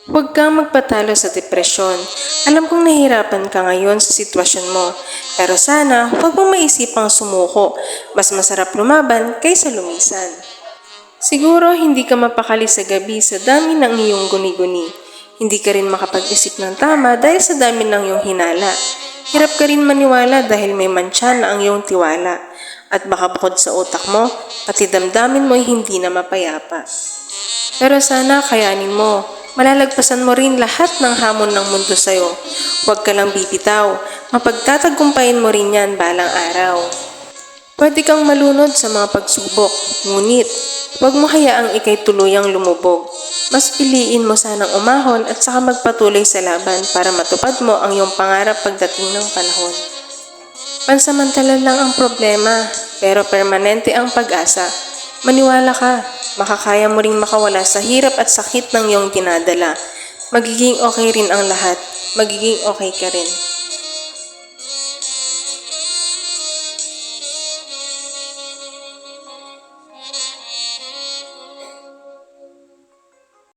Huwag kang magpatalo sa depresyon. Alam kong nahihirapan ka ngayon sa sitwasyon mo, pero sana huwag mong maisipang sumuko. Mas masarap lumaban kaysa lumisan. Siguro hindi ka mapakali sa gabi sa dami ng iyong guni-guni. Hindi ka rin makapag-isip ng tama dahil sa dami ng iyong hinala. Hirap ka rin maniwala dahil may mantsa na ang iyong tiwala. At baka bukod sa utak mo, pati damdamin mo ay hindi na mapayapa. Pero sana kayanin mo. Malalagpasan mo rin lahat ng hamon ng mundo sa'yo. Huwag ka lang bibitaw. Mapagtatagumpayin mo rin yan balang araw. Pwede kang malunod sa mga pagsubok, ngunit huwag mo hayaang ikay tuluyang lumubog. Mas piliin mo sanang umahon at saka magpatuloy sa laban para matupad mo ang iyong pangarap pagdating ng panahon. Pansamantala lang ang problema, pero permanente ang pag-asa. Maniwala ka, makakaya mo ring makawala sa hirap at sakit ng iyong dinadala. Magiging okay rin ang lahat, magiging okay ka rin.